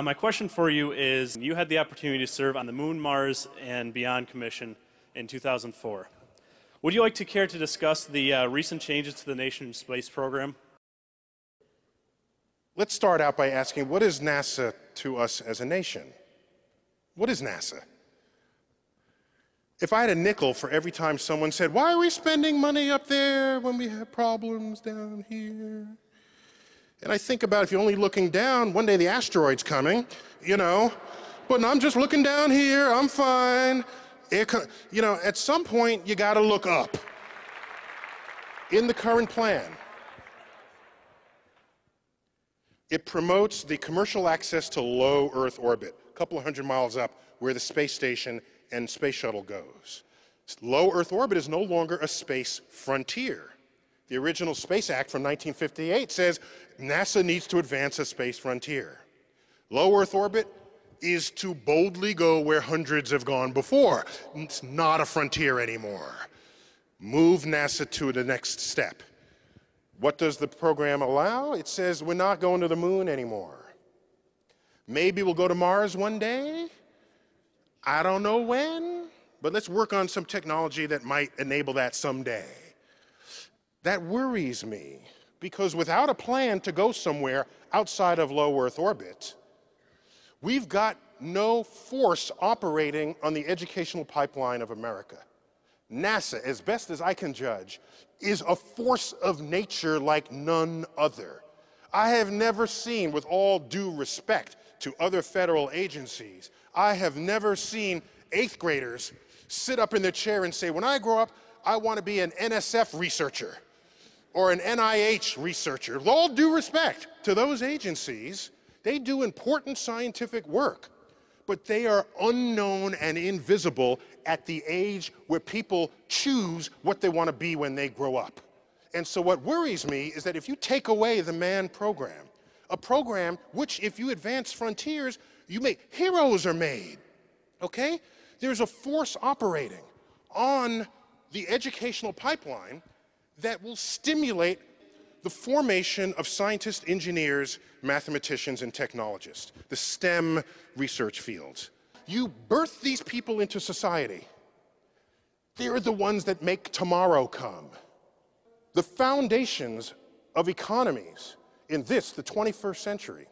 My question for you is, you had the opportunity to serve on the Moon, Mars, and Beyond Commission in 2004. Would you like to care to discuss the recent changes to the nation's space program? Let's start out by asking, what is NASA to us as a nation? What is NASA? If I had a nickel for every time someone said, why are we spending money up there when we have problems down here? And I think about if you're only looking down, one day the asteroid's coming, but I'm just looking down here, I'm fine. At some point, you gotta look up. In the current plan, it promotes the commercial access to low Earth orbit, a couple of 100 miles up where the space station and space shuttle goes. Low Earth orbit is no longer a space frontier. The original Space Act from 1958 says NASA needs to advance a space frontier. Low Earth orbit is to boldly go where hundreds have gone before. It's not a frontier anymore. Move NASA to the next step. What does the program allow? It says we're not going to the moon anymore. Maybe we'll go to Mars one day. I don't know when, but let's work on some technology that might enable that someday. That worries me, because without a plan to go somewhere outside of low Earth orbit, we've got no force operating on the educational pipeline of America. NASA, as best as I can judge, is a force of nature like none other. I have never seen, with all due respect to other federal agencies, I have never seen 8th graders sit up in their chair and say, when I grow up, I want to be an NSF researcher or an NIH researcher. With all due respect to those agencies, they do important scientific work, but they are unknown and invisible at the age where people choose what they want to be when they grow up. And so what worries me is that if you take away the manned program, a program which, if you advance frontiers, heroes are made, okay? There's a force operating on the educational pipeline that will stimulate the formation of scientists, engineers, mathematicians, and technologists, the STEM research fields. You birth these people into society. They're the ones that make tomorrow come. The foundations of economies in the 21st century,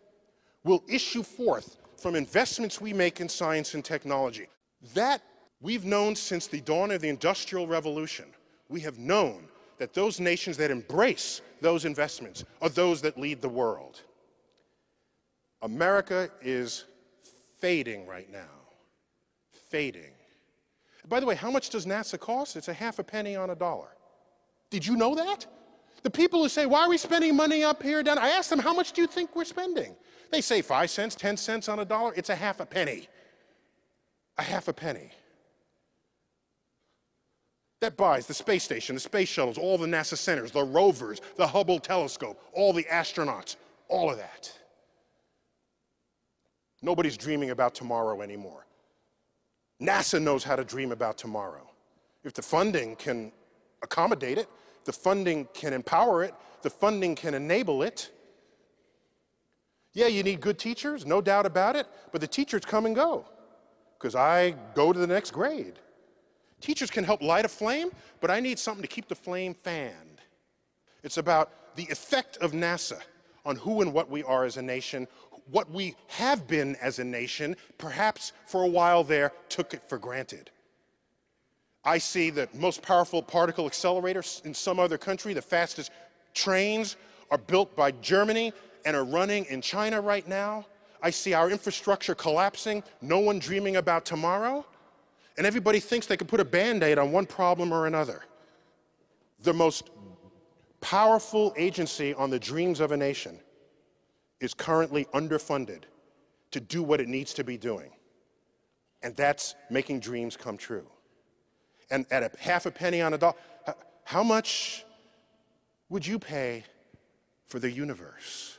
will issue forth from investments we make in science and technology. That we've known since the dawn of the Industrial Revolution. We have known that those nations that embrace those investments are those that lead the world. America is fading right now. Fading. By the way, how much does NASA cost? It's a half a penny on a dollar. Did you know that? The people who say, why are we spending money up here, down? I ask them, how much do you think we're spending? They say 5 cents, 10 cents on a dollar. It's a half a penny. A half a penny. That buys the space station, the space shuttles, all the NASA centers, the rovers, the Hubble telescope, all the astronauts, all of that. Nobody's dreaming about tomorrow anymore. NASA knows how to dream about tomorrow. If the funding can accommodate it, the funding can empower it, the funding can enable it. Yeah, you need good teachers, no doubt about it, but the teachers come and go, because I go to the next grade. Teachers can help light a flame, but I need something to keep the flame fanned. It's about the effect of NASA on who and what we are as a nation, what we have been as a nation, perhaps for a while there took it for granted. I see the most powerful particle accelerator in some other country, the fastest trains are built by Germany and are running in China right now. I see our infrastructure collapsing, no one dreaming about tomorrow. And everybody thinks they can put a Band-Aid on one problem or another. The most powerful agency on the dreams of a nation is currently underfunded to do what it needs to be doing. And that's making dreams come true. And at a half a penny on a dollar, how much would you pay for the universe?